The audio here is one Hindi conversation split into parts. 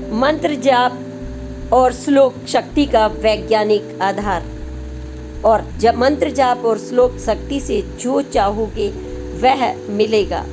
मंत्र जाप और श्लोक शक्ति का वैज्ञानिक आधार। और जब मंत्र जाप और श्लोक शक्ति से जो चाहोगे वह मिलेगा,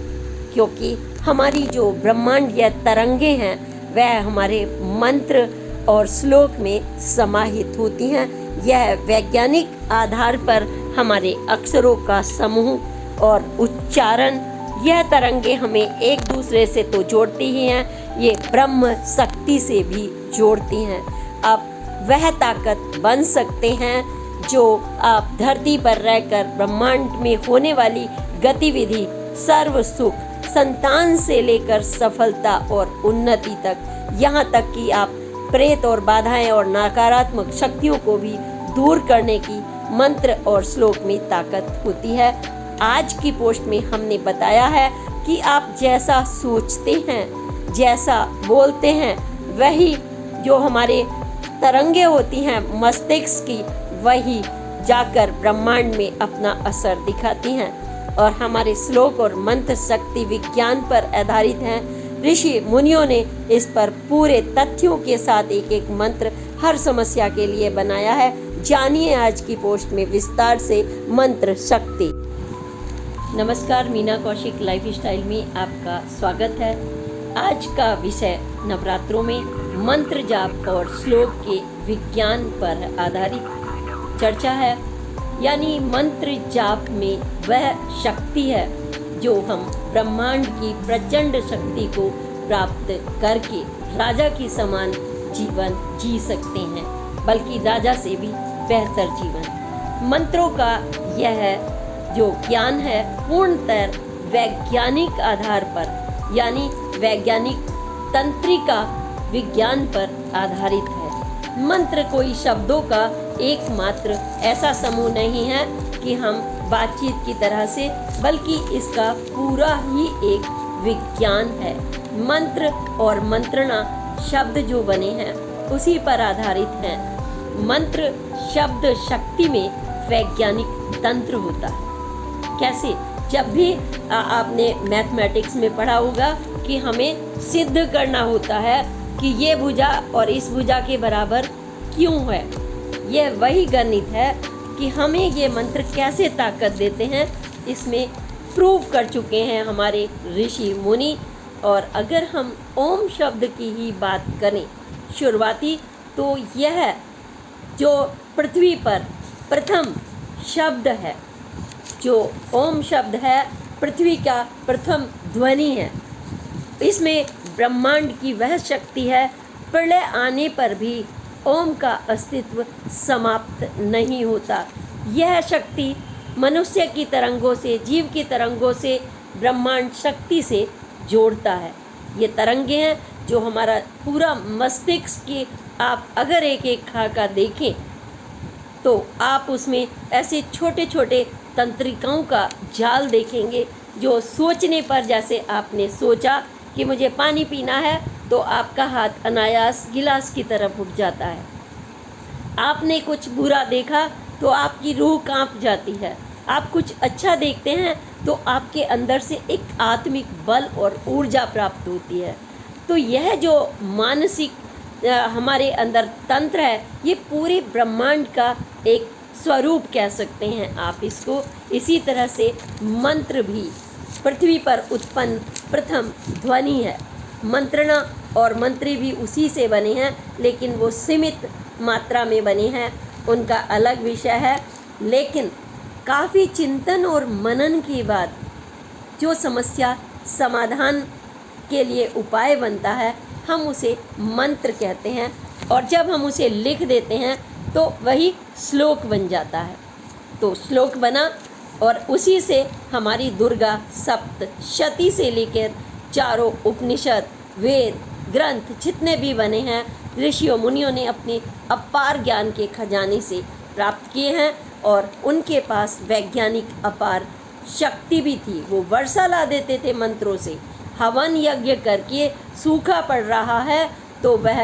क्योंकि हमारी जो ब्रह्मांड या तरंगे हैं वह हमारे मंत्र और श्लोक में समाहित होती हैं। यह वैज्ञानिक आधार पर हमारे अक्षरों का समूह और उच्चारण, यह तरंगे हमें एक दूसरे से तो जोड़ती ही हैं, ये ब्रह्म शक्ति से भी जोड़ती हैं। आप वह ताकत बन सकते हैं जो आप धरती पर रहकर ब्रह्मांड में होने वाली गतिविधि, सर्व सुख, संतान से लेकर सफलता और उन्नति तक, यहाँ तक कि आप प्रेत और बाधाएं और नकारात्मक शक्तियों को भी दूर करने की मंत्र और श्लोक में ताकत होती है। आज की पोस्ट में हमने बताया है कि आप जैसा सोचते हैं, जैसा बोलते हैं, वही जो हमारे तरंगे होती हैं मस्तिष्क की, वही जाकर ब्रह्मांड में अपना असर दिखाती हैं। और हमारे श्लोक और मंत्र शक्ति विज्ञान पर आधारित हैं। ऋषि मुनियों ने इस पर पूरे तथ्यों के साथ एक एक मंत्र हर समस्या के लिए बनाया है। जानिए आज की पोस्ट में विस्तार से मंत्र शक्ति। नमस्कार, मीना कौशिक लाइफ स्टाइल में आपका स्वागत है। आज का विषय नवरात्रों में मंत्र जाप और श्लोक के विज्ञान पर आधारित चर्चा है। यानी मंत्र जाप में वह शक्ति है जो हम ब्रह्मांड की प्रचंड शक्ति को प्राप्त करके राजा की समान जीवन जी सकते हैं, बल्कि राजा से भी बेहतर जीवन। मंत्रों का यह जो ज्ञान है पूर्णतः वैज्ञानिक आधार पर, यानी वैज्ञानिक तंत्रिका विज्ञान पर आधारित है। मंत्र कोई शब्दों का एकमात्र ऐसा समूह नहीं है कि हम बातचीत की तरह से, बल्कि इसका पूरा ही एक विज्ञान है। मंत्र और मंत्रणा शब्द जो बने हैं उसी पर आधारित हैं। मंत्र शब्द शक्ति में वैज्ञानिक तंत्र होता है। कैसे? जब भी आपने मैथमेटिक्स में पढ़ा होगा कि हमें सिद्ध करना होता है कि ये भुजा और इस भुजा के बराबर क्यों है। यह वही गणित है कि हमें ये मंत्र कैसे ताकत देते हैं, इसमें प्रूव कर चुके हैं हमारे ऋषि मुनि। और अगर हम ओम शब्द की ही बात करें शुरुआती, तो यह जो पृथ्वी पर प्रथम शब्द है, जो ओम शब्द है, पृथ्वी का प्रथम ध्वनि है। इसमें ब्रह्मांड की वह शक्ति है, प्रलय आने पर भी ओम का अस्तित्व समाप्त नहीं होता। यह शक्ति मनुष्य की तरंगों से, जीव की तरंगों से ब्रह्मांड शक्ति से जोड़ता है। ये तरंगे हैं जो हमारा पूरा मस्तिष्क की, आप अगर एक एक खाका देखें तो आप उसमें ऐसे छोटे छोटे तंत्रिकाओं का जाल देखेंगे, जो सोचने पर, जैसे आपने सोचा कि मुझे पानी पीना है, तो आपका हाथ अनायास गिलास की तरफ उठ जाता है। आपने कुछ बुरा देखा तो आपकी रूह कांप जाती है। आप कुछ अच्छा देखते हैं तो आपके अंदर से एक आत्मिक बल और ऊर्जा प्राप्त होती है। तो यह जो मानसिक हमारे अंदर तंत्र है, ये पूरे ब्रह्मांड का एक स्वरूप कह सकते हैं आप इसको। इसी तरह से मंत्र भी पृथ्वी पर उत्पन्न प्रथम ध्वनि है। मंत्रणा और मंत्री भी उसी से बने हैं, लेकिन वो सीमित मात्रा में बने हैं, उनका अलग विषय है। लेकिन काफ़ी चिंतन और मनन के बाद जो समस्या समाधान के लिए उपाय बनता है, हम उसे मंत्र कहते हैं। और जब हम उसे लिख देते हैं तो वही श्लोक बन जाता है। तो श्लोक बना और उसी से हमारी दुर्गा सप्तशती से लेकर चारों उपनिषद, वेद, ग्रंथ जितने भी बने हैं, ऋषियों मुनियों ने अपने अपार ज्ञान के खजाने से प्राप्त किए हैं। और उनके पास वैज्ञानिक अपार शक्ति भी थी। वो वर्षा ला देते थे मंत्रों से। हवन यज्ञ करके सूखा पड़ रहा है तो वह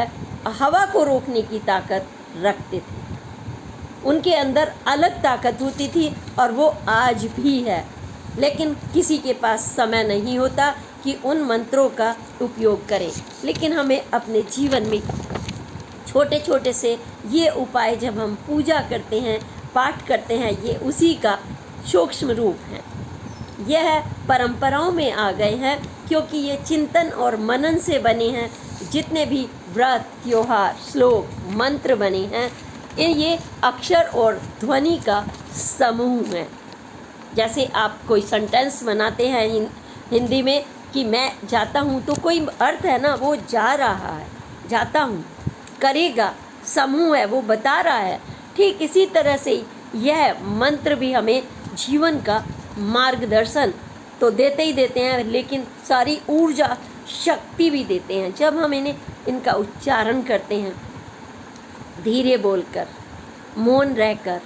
हवा को रोकने की ताकत रखते थे। उनके अंदर अलग ताकत होती थी और वो आज भी है। लेकिन किसी के पास समय नहीं होता कि उन मंत्रों का उपयोग करें। लेकिन हमें अपने जीवन में छोटे छोटे से ये उपाय जब हम पूजा करते हैं, पाठ करते हैं, ये उसी का सूक्ष्म रूप है। यह परंपराओं में आ गए हैं क्योंकि ये चिंतन और मनन से बने हैं। जितने भी व्रत, त्योहार, श्लोक, मंत्र बने हैं, ये अक्षर और ध्वनि का समूह है। जैसे आप कोई सेंटेंस बनाते हैं हिंदी में कि मैं जाता हूँ, तो कोई अर्थ है ना, वो जा रहा है, जाता हूँ, करेगा, समूह है, वो बता रहा है। ठीक इसी तरह से यह मंत्र भी हमें जीवन का मार्गदर्शन तो देते ही देते हैं, लेकिन सारी ऊर्जा, शक्ति भी देते हैं। जब हम इनका उच्चारण करते हैं, धीरे बोलकर, मौन रहकर,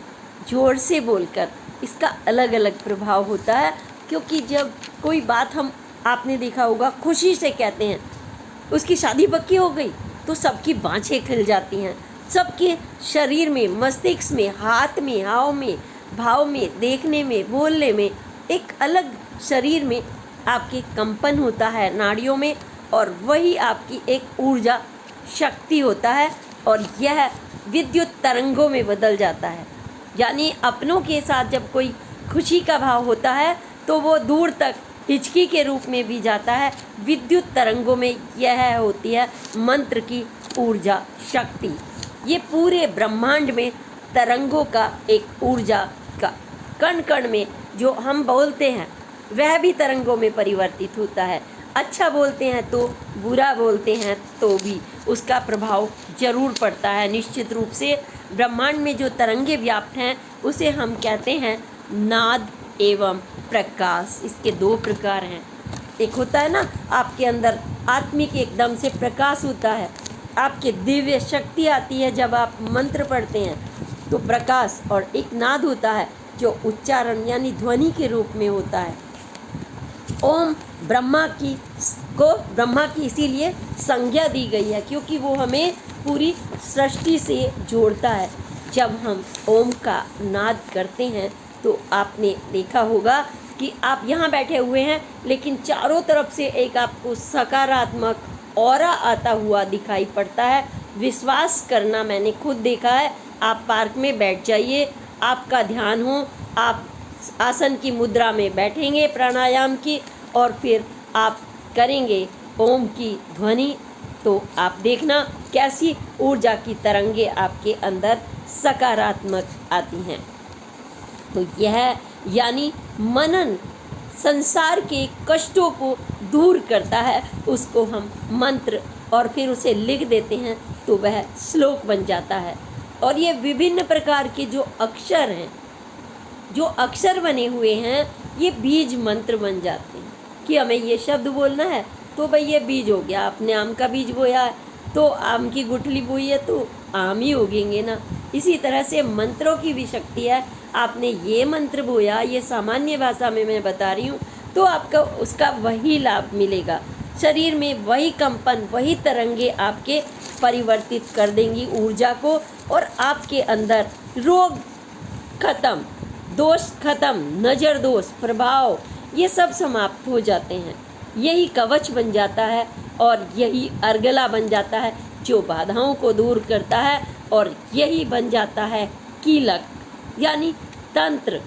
जोर से बोलकर, इसका अलग अलग प्रभाव होता है। क्योंकि जब कोई बात हम, आपने देखा होगा, खुशी से कहते हैं, उसकी शादी पक्की हो गई, तो सबकी बाँछें खिल जाती हैं, सबके शरीर में, मस्तिष्क में, हाथ में, हाव में, भाव में, देखने में, बोलने में एक अलग शरीर में आपके कंपन होता है, नाड़ियों में, और वही आपकी एक ऊर्जा, शक्ति होता है, और यह विद्युत तरंगों में बदल जाता है। यानी अपनों के साथ जब कोई खुशी का भाव होता है तो वो दूर तक हिचकी के रूप में भी जाता है। विद्युत तरंगों में यह होती है मंत्र की ऊर्जा, शक्ति। ये पूरे ब्रह्मांड में तरंगों का एक ऊर्जा का कण कण में जो हम बोलते हैं वह भी तरंगों में परिवर्तित होता है। अच्छा बोलते हैं तो, बुरा बोलते हैं तो भी उसका प्रभाव जरूर पड़ता है। निश्चित रूप से ब्रह्मांड में जो तरंगे व्याप्त हैं उसे हम कहते हैं नाद एवं प्रकाश। इसके दो प्रकार हैं। एक होता है ना, आपके अंदर आत्मिक एकदम से प्रकाश होता है, आपके दिव्य शक्ति आती है जब आप मंत्र पढ़ते हैं, तो प्रकाश। और एक नाद होता है जो उच्चारण यानी ध्वनि के रूप में होता है। ओम ब्रह्मा की इसीलिए संज्ञा दी गई है क्योंकि वो हमें पूरी सृष्टि से जोड़ता है। जब हम ओम का नाद करते हैं तो आपने देखा होगा कि आप यहाँ बैठे हुए हैं, लेकिन चारों तरफ से एक आपको सकारात्मक ऑरा आता हुआ दिखाई पड़ता है। विश्वास करना, मैंने खुद देखा है। आप पार्क में बैठ जाइए, आपका ध्यान हो, आप आसन की मुद्रा में बैठेंगे प्राणायाम की, और फिर आप करेंगे ओम की ध्वनि, तो आप देखना कैसी ऊर्जा की तरंगे आपके अंदर सकारात्मक आती हैं। तो यह यानी मनन संसार के कष्टों को दूर करता है। उसको हम मंत्र और फिर उसे लिख देते हैं तो वह श्लोक बन जाता है। और ये विभिन्न प्रकार के जो अक्षर हैं, जो अक्षर बने हुए हैं, ये बीज मंत्र बन जाते हैं कि हमें ये शब्द बोलना है तो भाई ये बीज हो गया। आपने आम का बीज बोया है तो आम की गुठली बोई है तो आम ही उगेंगे ना। इसी तरह से मंत्रों की भी शक्ति है। आपने ये मंत्र बोया, ये सामान्य भाषा में मैं बता रही हूँ, तो आपका उसका वही लाभ मिलेगा। शरीर में वही कंपन, वही तरंगे आपके परिवर्तित कर देंगी ऊर्जा को, और आपके अंदर रोग खत्म, दोष खत्म, नज़र दोष, प्रभाव, ये सब समाप्त हो जाते हैं। यही कवच बन जाता है और यही अर्गला बन जाता है जो बाधाओं को दूर करता है, और यही बन जाता है कीलक यानी तंत्र।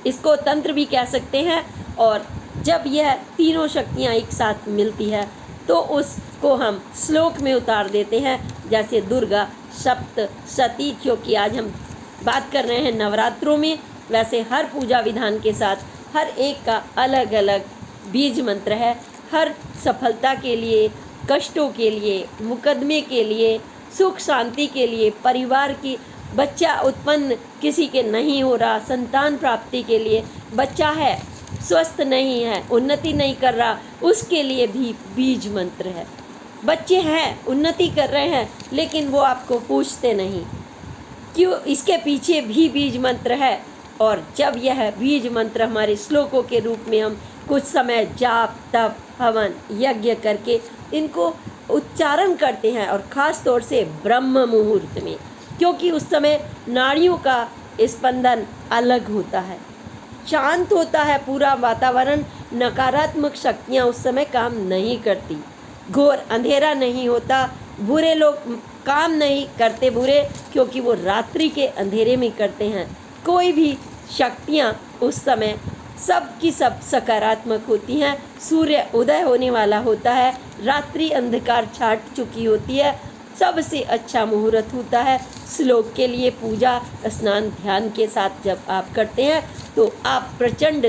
इसको तंत्र भी कह सकते हैं। और जब यह तीनों शक्तियाँ एक साथ मिलती है तो उसको हम श्लोक में उतार देते हैं। जैसे दुर्गा सप्तशती, क्योंकि आज हम बात कर रहे हैं नवरात्रों में, वैसे हर पूजा विधान के साथ हर एक का अलग अलग बीज मंत्र है। हर सफलता के लिए, कष्टों के लिए, मुकदमे के लिए, सुख शांति के लिए, परिवार की बच्चा उत्पन्न किसी के नहीं हो रहा, संतान प्राप्ति के लिए, बच्चा है स्वस्थ नहीं है, उन्नति नहीं कर रहा, उसके लिए भी बीज मंत्र है। बच्चे हैं उन्नति कर रहे हैं लेकिन वो आपको पूछते नहीं क्यों, इसके पीछे भी बीज मंत्र है। और जब यह बीज मंत्र हमारे श्लोकों के रूप में हम कुछ समय जाप, तप, हवन, यज्ञ करके इनको उच्चारण करते हैं, और ख़ास तौर से ब्रह्म मुहूर्त में, क्योंकि उस समय नाड़ियों का स्पंदन अलग होता है। शांत होता है पूरा वातावरण, नकारात्मक शक्तियाँ उस समय काम नहीं करती, घोर अंधेरा नहीं होता, बुरे लोग काम नहीं करते बुरे, क्योंकि वो रात्रि के अंधेरे में करते हैं। कोई भी शक्तियाँ उस समय सब की सब सकारात्मक होती हैं। सूर्य उदय होने वाला होता है, रात्रि अंधकार छाट चुकी होती है, सबसे अच्छा मुहूर्त होता है श्लोक के लिए। पूजा स्नान ध्यान के साथ जब आप करते हैं तो आप प्रचंड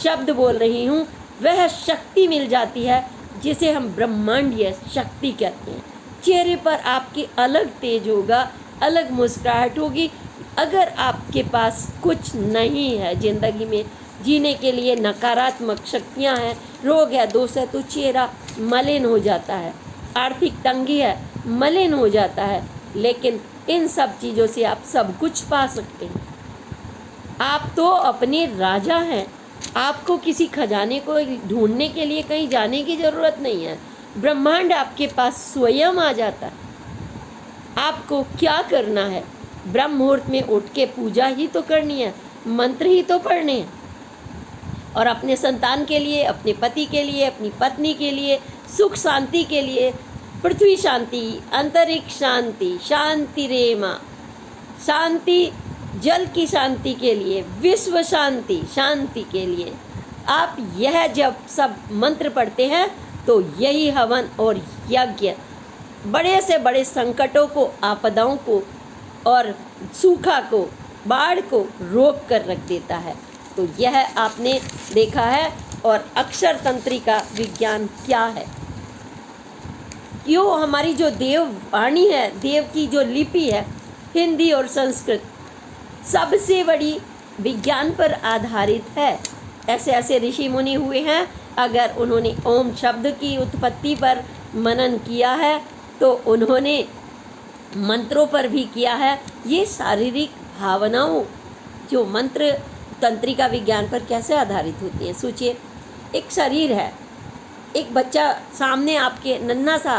शब्द बोल रही हूँ, वह शक्ति मिल जाती है जिसे हम ब्रह्मांडीय शक्ति कहते हैं। चेहरे पर आपके अलग तेज होगा, अलग मुस्कुराहट होगी। अगर आपके पास कुछ नहीं है ज़िंदगी में जीने के लिए, नकारात्मक शक्तियाँ हैं, रोग है, दोष है, तो चेहरा मलिन हो जाता है, आर्थिक तंगी है, मलिन हो जाता है। लेकिन इन सब चीज़ों से आप सब कुछ पा सकते हैं। आप तो अपने राजा हैं, आपको किसी खजाने को ढूंढने के लिए कहीं जाने की ज़रूरत नहीं है। ब्रह्मांड आपके पास स्वयं आ जाता है। आपको क्या करना है? ब्रह्म मुहूर्त में उठ के पूजा ही तो करनी है, मंत्र ही तो पढ़ने हैं, और अपने संतान के लिए, अपने पति के लिए, अपनी पत्नी के लिए, सुख शांति के लिए, पृथ्वी शांति, अंतरिक्ष शांति, शांति रेमा शांति, जल की शांति के लिए, विश्व शांति, शांति के लिए आप यह जब सब मंत्र पढ़ते हैं तो यही हवन और यज्ञ बड़े से बड़े संकटों को, आपदाओं को और सूखा को, बाढ़ को रोक कर रख देता है। तो यह आपने देखा है। और अक्षर तंत्रिका विज्ञान क्या है? क्यों हमारी जो देववाणी है, देव की जो लिपि है, हिंदी और संस्कृत सबसे बड़ी विज्ञान पर आधारित है। ऐसे ऐसे ऋषि मुनि हुए हैं, अगर उन्होंने ओम शब्द की उत्पत्ति पर मनन किया है तो उन्होंने मंत्रों पर भी किया है। ये शारीरिक भावनाओं जो मंत्र तंत्रिका विज्ञान पर कैसे आधारित होती हैं? सोचिए, एक शरीर है, एक बच्चा सामने आपके नन्हा सा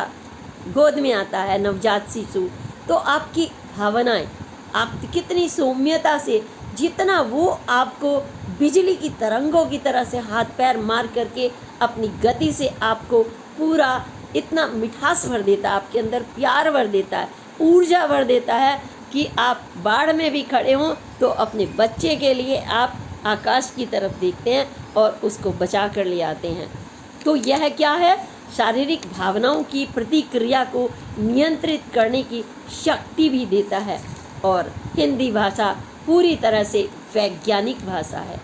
गोद में आता है, नवजात शिशु, तो आपकी भावनाएं, आप कितनी सौम्यता से, जितना वो आपको बिजली की तरंगों की तरह से हाथ पैर मार करके अपनी गति से आपको पूरा इतना मिठास भर देता है, आपके अंदर प्यार भर देता है, ऊर्जा भर देता है कि आप बाढ़ में भी खड़े हों तो अपने बच्चे के लिए आप आकाश की तरफ देखते हैं और उसको बचा कर ले आते हैं। तो यह क्या है? शारीरिक भावनाओं की प्रतिक्रिया को नियंत्रित करने की शक्ति भी देता है। और हिंदी भाषा पूरी तरह से वैज्ञानिक भाषा है।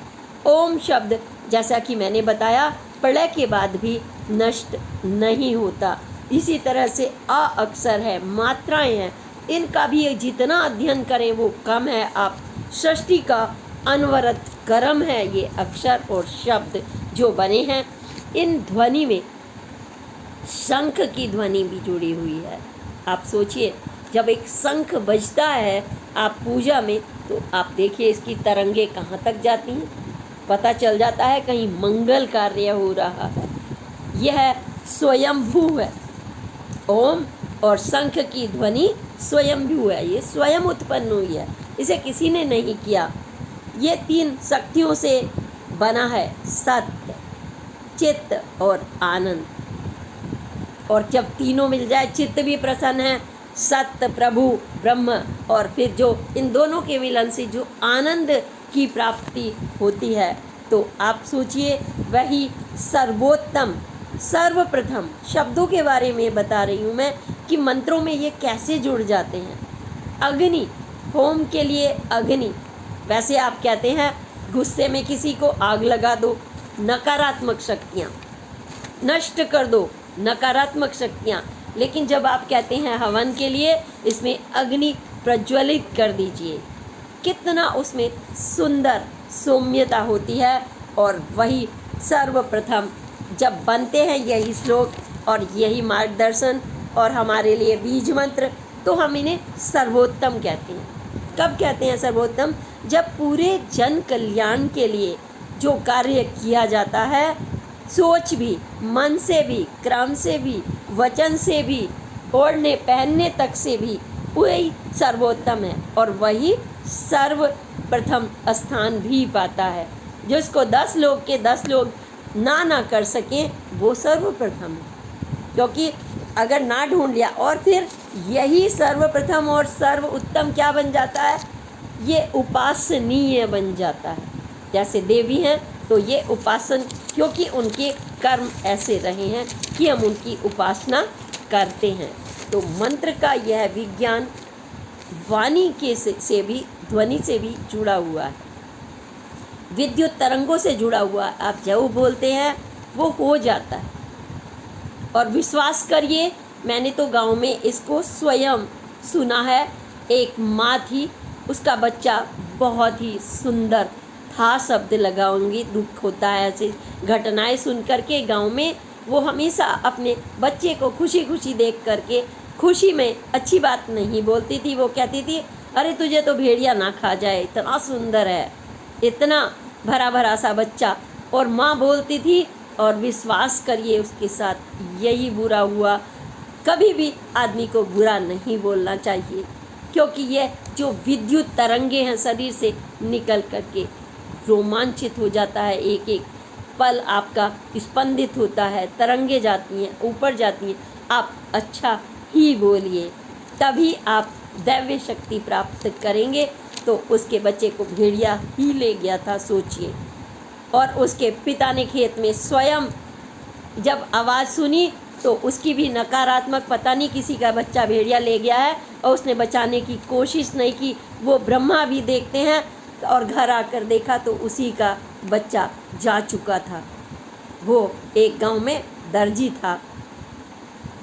ओम शब्द, जैसा कि मैंने बताया, प्रलय के बाद भी नष्ट नहीं होता। इसी तरह से अ अक्षर है, मात्राएं हैं, इनका भी जितना अध्ययन करें वो कम है। आप सृष्टि का अनवरत कर्म है ये अक्षर और शब्द जो बने हैं। इन ध्वनि में शंख की ध्वनि भी जुड़ी हुई है। आप सोचिए, जब एक शंख बजता है आप पूजा में, तो आप देखिए इसकी तरंगे कहाँ तक जाती हैं, पता चल जाता है कहीं मंगल कार्य हो रहा है। यह स्वयंभू है। ओम और शंख की ध्वनि स्वयंभू है, ये स्वयं उत्पन्न हुई है, इसे किसी ने नहीं किया। ये तीन शक्तियों से बना है, सत्य, चित्त और आनंद। और जब तीनों मिल जाए, चित्त भी प्रसन्न है, सत्य, प्रभु, ब्रह्म, और फिर जो इन दोनों के मिलन से जो आनंद की प्राप्ति होती है, तो आप सोचिए वही सर्वोत्तम, सर्वप्रथम शब्दों के बारे में बता रही हूँ मैं कि मंत्रों में ये कैसे जुड़ जाते हैं। अग्नि, होम के लिए अग्नि, वैसे आप कहते हैं गुस्से में किसी को आग लगा दो, नकारात्मक शक्तियाँ नष्ट कर दो, नकारात्मक शक्तियाँ। लेकिन जब आप कहते हैं हवन के लिए, इसमें अग्नि प्रज्वलित कर दीजिए, कितना उसमें सुंदर सौम्यता होती है। और वही सर्वप्रथम जब बनते हैं यही श्लोक और यही मार्गदर्शन और हमारे लिए बीज मंत्र, तो हम इन्हें सर्वोत्तम कहते हैं। कब कहते हैं सर्वोत्तम? जब पूरे जन कल्याण के लिए जो कार्य किया जाता है, सोच भी, मन से भी, क्रम से भी, वचन से भी, ओढ़ने पहनने तक से भी, वही सर्वोत्तम है और वही सर्वप्रथम स्थान भी पाता है। जिसको 10 लोग के 10 लोग ना कर सके वो सर्वप्रथम है। क्योंकि अगर ना ढूंढ लिया और फिर यही सर्वप्रथम और सर्व उत्तम क्या बन जाता है, ये उपासनीय बन जाता है। जैसे देवी हैं तो ये उपासन, क्योंकि उनके कर्म ऐसे रहे हैं कि हम उनकी उपासना करते हैं। तो मंत्र का यह विज्ञान वाणी के से भी, ध्वनि से भी जुड़ा हुआ है, विद्युत तरंगों से जुड़ा हुआ है। आप जो बोलते हैं वो हो जाता है। और विश्वास करिए, मैंने तो गांव में इसको स्वयं सुना है। एक माँ थी, उसका बच्चा बहुत ही सुंदर था, शब्द लगाऊंगी, दुख होता है ऐसे घटनाएं सुन करके। गांव में वो हमेशा अपने बच्चे को खुशी खुशी देख करके खुशी में अच्छी बात नहीं बोलती थी। वो कहती थी, अरे तुझे तो भेड़िया ना खा जाए, इतना सुंदर है, इतना भरा भरा सा बच्चा। और माँ बोलती थी, और विश्वास करिए उसके साथ यही बुरा हुआ। कभी भी आदमी को बुरा नहीं बोलना चाहिए, क्योंकि यह जो विद्युत तरंगे हैं शरीर से निकल करके रोमांचित हो जाता है, एक एक पल आपका स्पंदित होता है, तरंगे जाती हैं, ऊपर जाती हैं। आप अच्छा ही बोलिए, तभी आप दैव्य शक्ति प्राप्त करेंगे। तो उसके बच्चे को भेड़िया ही ले गया था, सोचिए। और उसके पिता ने खेत में स्वयं जब आवाज़ सुनी तो उसकी भी नकारात्मक, पता नहीं किसी का बच्चा भेड़िया ले गया है, और उसने बचाने की कोशिश नहीं की। वो ब्रह्मा भी देखते हैं, और घर आकर देखा तो उसी का बच्चा जा चुका था। वो एक गांव में दर्जी था,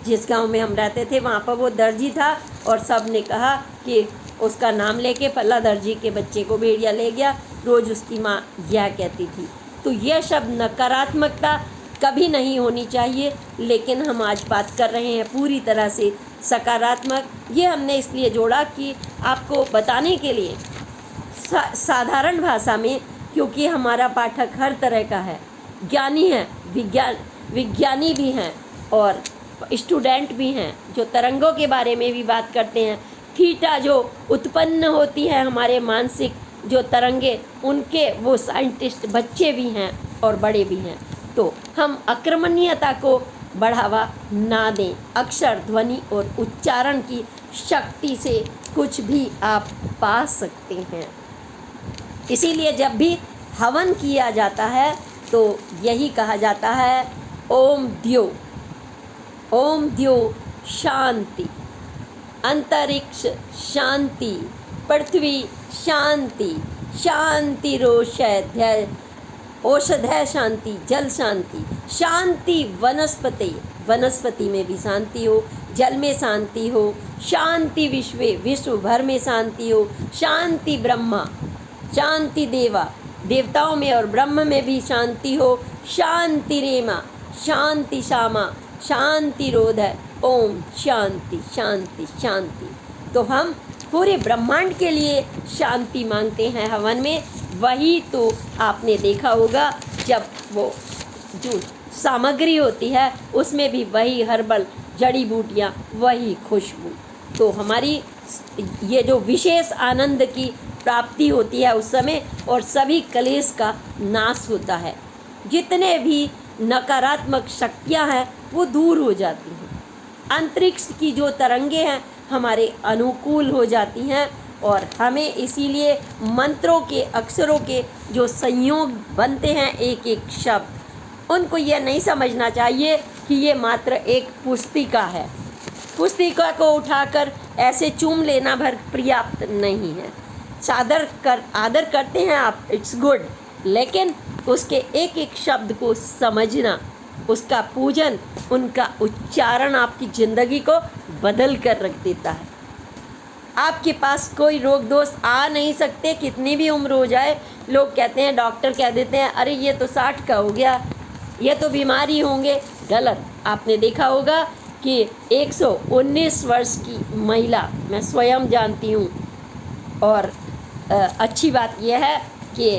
जिस गांव में हम रहते थे वहाँ पर वो दर्जी था, और सब ने कहा कि उसका नाम लेके फला दर्जी के बच्चे को भेड़िया ले गया। रोज़ उसकी माँ यह कहती थी। तो यह शब्द नकारात्मकता कभी नहीं होनी चाहिए, लेकिन हम आज बात कर रहे हैं पूरी तरह से सकारात्मक। ये हमने इसलिए जोड़ा कि आपको बताने के लिए साधारण भाषा में, क्योंकि हमारा पाठक हर तरह का है, ज्ञानी है, विज्ञानी भी हैं और स्टूडेंट भी हैं, जो तरंगों के बारे में भी बात करते हैं। थीटा जो उत्पन्न होती है हमारे मानसिक जो तरंगे, उनके वो साइंटिस्ट बच्चे भी हैं और बड़े भी हैं। तो हम आक्रमणीयता को बढ़ावा ना दें। अक्षर, ध्वनि और उच्चारण की शक्ति से कुछ भी आप पा सकते हैं। इसीलिए जब भी हवन किया जाता है तो यही कहा जाता है, ओम द्यो, ओम द्यो शांति, अंतरिक्ष शांति, पृथ्वी शांति, शांतिरोषधय, औषधय शांति, जल शांति, शांति वनस्पति, वनस्पति में भी शांति हो, जल में शांति हो, शांति विश्व भर में शांति हो, शांति ब्रह्मा, शांति देवा, देवताओं में और ब्रह्म में भी शांति हो, शांति रेमा, शांति श्यामा, शांति रोधय, ओम शांति शांति शांति। तो हम पूरे ब्रह्मांड के लिए शांति मांगते हैं हवन में। वही तो आपने देखा होगा, जब वो जो सामग्री होती है उसमें भी वही हर्बल जड़ी बूटियाँ, वही खुशबू। तो हमारी ये जो विशेष आनंद की प्राप्ति होती है उस समय, और सभी कलेश का नाश होता है। जितने भी नकारात्मक शक्तियाँ हैं वो दूर हो जाती हैं। अंतरिक्ष की जो तरंगे हैं हमारे अनुकूल हो जाती हैं, और हमें इसीलिए मंत्रों के, अक्षरों के जो संयोग बनते हैं, एक एक शब्द, उनको ये नहीं समझना चाहिए कि ये मात्र एक पुस्तिका है। पुस्तिका को उठाकर ऐसे चूम लेना भर पर्याप्त नहीं है। आदर करते हैं आप, इट्स गुड, लेकिन उसके एक एक शब्द को समझना, उसका पूजन, उनका उच्चारण आपकी ज़िंदगी को बदल कर रख देता है। आपके पास कोई रोग दोष आ नहीं सकते, कितनी भी उम्र हो जाए। लोग कहते हैं, डॉक्टर कह देते हैं, अरे ये तो 60 का हो गया, ये तो बीमारी होंगे। गलत। आपने देखा होगा कि 119 वर्ष की महिला मैं स्वयं जानती हूँ, और अच्छी बात यह है कि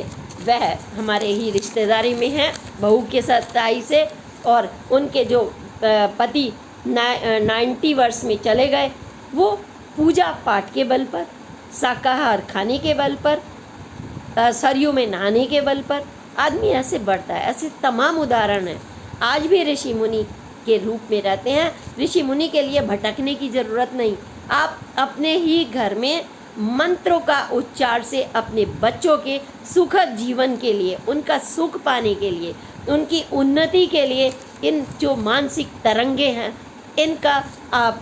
वह हमारे ही रिश्तेदारी में है, बहू के साथ ताई से, और उनके जो पति 90 वर्ष में चले गए, वो पूजा पाठ के बल पर, शाकाहार खाने के बल पर, सरयू में नहाने के बल पर, आदमी ऐसे बढ़ता है। ऐसे तमाम उदाहरण हैं। आज भी ऋषि मुनि के रूप में रहते हैं। ऋषि मुनि के लिए भटकने की ज़रूरत नहीं। आप अपने ही घर में मंत्रों का उच्चार से अपने बच्चों के सुखद जीवन के लिए, उनका सुख पाने के लिए, उनकी उन्नति के लिए, इन जो मानसिक तरंगे हैं इनका आप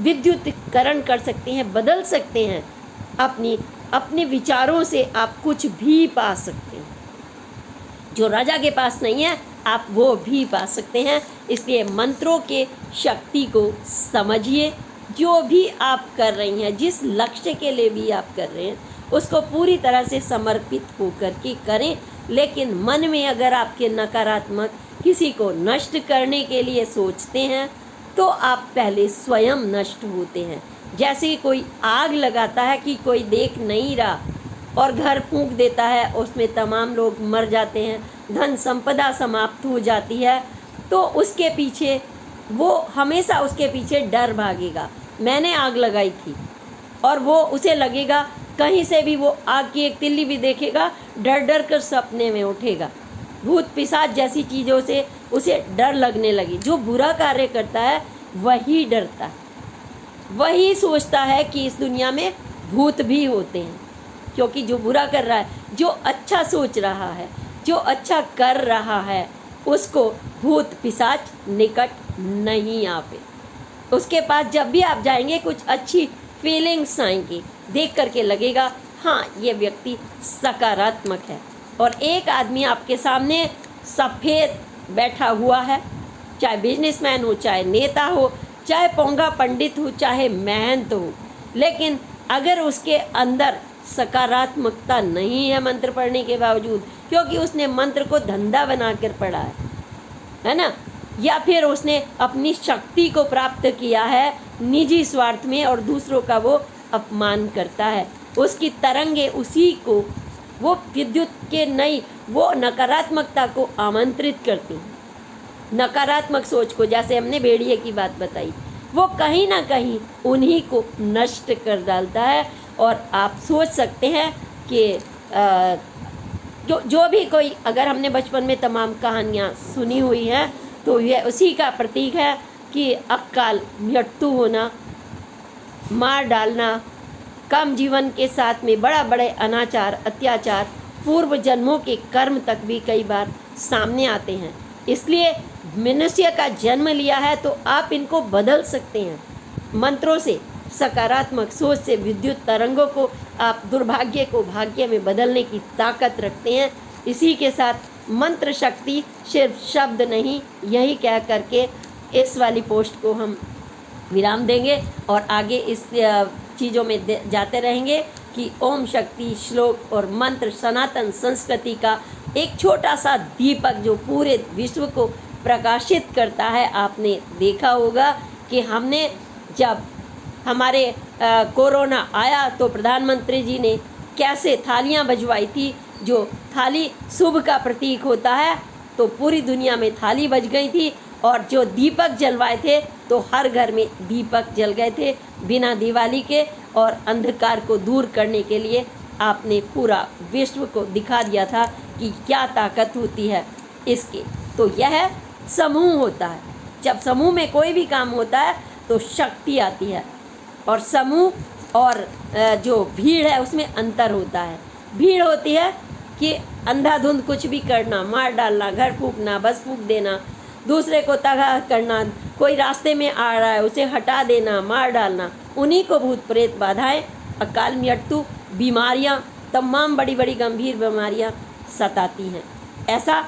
विद्युतीकरण कर सकते हैं, बदल सकते हैं। अपने विचारों से आप कुछ भी पा सकते हैं। जो राजा के पास नहीं है आप वो भी पा सकते हैं। इसलिए मंत्रों के शक्ति को समझिए। जो भी आप कर रही हैं, जिस लक्ष्य के लिए भी आप कर रहे हैं, उसको पूरी तरह से समर्पित होकर के करें। लेकिन मन में अगर आपके नकारात्मक किसी को नष्ट करने के लिए सोचते हैं तो आप पहले स्वयं नष्ट होते हैं। जैसे कोई आग लगाता है कि कोई देख नहीं रहा और घर फूंक देता है, उसमें तमाम लोग मर जाते हैं, धन संपदा समाप्त हो जाती है, तो उसके पीछे वो हमेशा उसके पीछे डर भागेगा। मैंने आग लगाई थी, और वो उसे लगेगा कहीं से भी वो आग की एक तिल्ली भी देखेगा डर डर कर सपने में उठेगा। भूत पिशाच जैसी चीज़ों से उसे डर लगने लगी। जो बुरा कार्य करता है वही डरता है, वही सोचता है कि इस दुनिया में भूत भी होते हैं। क्योंकि जो बुरा कर रहा है, जो अच्छा सोच रहा है, जो अच्छा कर रहा है, उसको भूत पिशाच निकट नहीं आवे। उसके पास जब भी आप जाएंगे कुछ अच्छी फीलिंग्स आएंगी, देख करके लगेगा हाँ ये व्यक्ति सकारात्मक है। और एक आदमी आपके सामने सफ़ेद बैठा हुआ है, चाहे बिजनेसमैन हो, चाहे नेता हो, चाहे पोंगा पंडित हो, चाहे महंत हो, लेकिन अगर उसके अंदर सकारात्मकता नहीं है मंत्र पढ़ने के बावजूद, क्योंकि उसने मंत्र को धंधा बनाकर पढ़ा है ना, या फिर उसने अपनी शक्ति को प्राप्त किया है निजी स्वार्थ में और दूसरों का वो अपमान करता है, उसकी तरंगे उसी को, वो विद्युत के नहीं, वो नकारात्मकता को आमंत्रित करती हैं। नकारात्मक सोच को, जैसे हमने भेड़िए की बात बताई, वो कहीं ना कहीं उन्हीं को नष्ट कर डालता है। और आप सोच सकते हैं कि जो भी कोई, अगर हमने बचपन में तमाम कहानियाँ सुनी हुई हैं तो यह उसी का प्रतीक है कि अकाल मृत्यु होना, मार डालना, कम जीवन के साथ में बड़ा बड़े अनाचार, अत्याचार, पूर्व जन्मों के कर्म तक भी कई बार सामने आते हैं। इसलिए मनुष्य का जन्म लिया है तो आप इनको बदल सकते हैं मंत्रों से, सकारात्मक सोच से। विद्युत तरंगों को आप दुर्भाग्य को भाग्य में बदलने की ताकत रखते हैं। इसी के साथ मंत्र शक्ति सिर्फ शब्द नहीं, यही कह करके इस वाली पोस्ट को हम विराम देंगे और आगे इस चीज़ों में जाते रहेंगे कि ओम शक्ति श्लोक और मंत्र सनातन संस्कृति का एक छोटा सा दीपक जो पूरे विश्व को प्रकाशित करता है। आपने देखा होगा कि हमने जब हमारे कोरोना आया तो प्रधानमंत्री जी ने कैसे थालियां बजवाई थी। जो थाली शुभ का प्रतीक होता है, तो पूरी दुनिया में थाली बज गई थी। और जो दीपक जलवाए थे तो हर घर में दीपक जल गए थे बिना दिवाली के। और अंधकार को दूर करने के लिए आपने पूरा विश्व को दिखा दिया था कि क्या ताकत होती है इसकी। तो यह समूह होता है। जब समूह में कोई भी काम होता है तो शक्ति आती है। और समूह और जो भीड़ है उसमें अंतर होता है। भीड़ होती है कि अंधाधुंध कुछ भी करना, मार डालना, घर फूंकना, बस फूंक देना, दूसरे को तबाह करना, कोई रास्ते में आ रहा है उसे हटा देना, मार डालना, उन्हीं को भूत प्रेत बाधाएं, अकाल मृत्यु, बीमारियां, तमाम बड़ी बड़ी गंभीर बीमारियां सताती हैं। ऐसा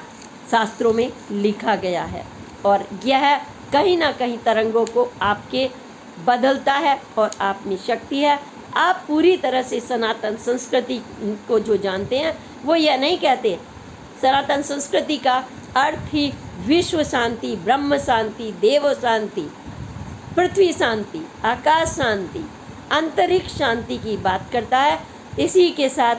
शास्त्रों में लिखा गया है। और यह कहीं ना कहीं तरंगों को आपके बदलता है और आप में शक्ति है। आप पूरी तरह से सनातन संस्कृति को जो जानते हैं वो यह नहीं कहते। सनातन संस्कृति का अर्थ ही विश्व शांति, ब्रह्म शांति, देव शांति, पृथ्वी शांति, आकाश शांति, अंतरिक्ष शांति की बात करता है। इसी के साथ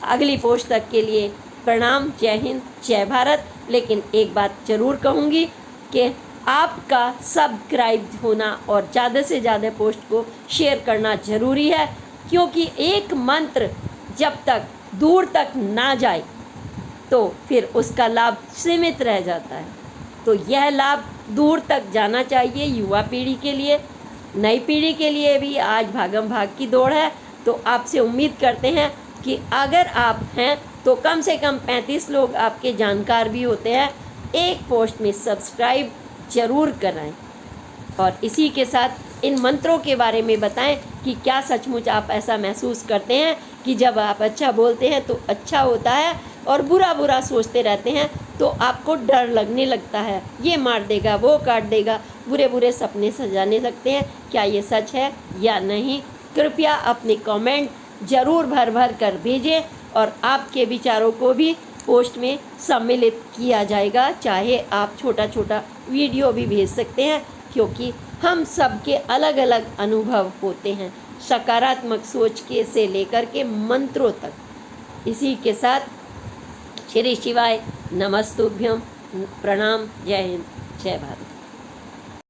अगली पोस्ट तक के लिए प्रणाम। जय हिंद, जय भारत। लेकिन एक बात ज़रूर कहूँगी कि आपका सब्सक्राइब होना और ज़्यादा से ज़्यादा पोस्ट को शेयर करना ज़रूरी है, क्योंकि एक मंत्र जब तक दूर तक ना जाए तो फिर उसका लाभ सीमित रह जाता है। तो यह लाभ दूर तक जाना चाहिए युवा पीढ़ी के लिए। नई पीढ़ी के लिए भी आज भागम भाग की दौड़ है, तो आपसे उम्मीद करते हैं कि अगर आप हैं तो कम से कम 35 लोग आपके जानकार भी होते हैं, एक पोस्ट में सब्सक्राइब जरूर कराएं। और इसी के साथ इन मंत्रों के बारे में बताएं कि क्या सचमुच आप ऐसा महसूस करते हैं कि जब आप अच्छा बोलते हैं तो अच्छा होता है, और बुरा बुरा सोचते रहते हैं तो आपको डर लगने लगता है, ये मार देगा, वो काट देगा, बुरे बुरे सपने सजाने लगते हैं। क्या ये सच है या नहीं? कृपया अपने कमेंट ज़रूर भर भर कर भेजें, और आपके विचारों को भी पोस्ट में सम्मिलित किया जाएगा। चाहे आप छोटा छोटा वीडियो भी भेज सकते हैं, क्योंकि हम सबके अलग अलग अनुभव होते हैं, सकारात्मक सोच के से लेकर के मंत्रों तक। इसी के साथ श्री शिवाय नमस्तुभ्यम, प्रणाम, जय हिंद, जय भारत।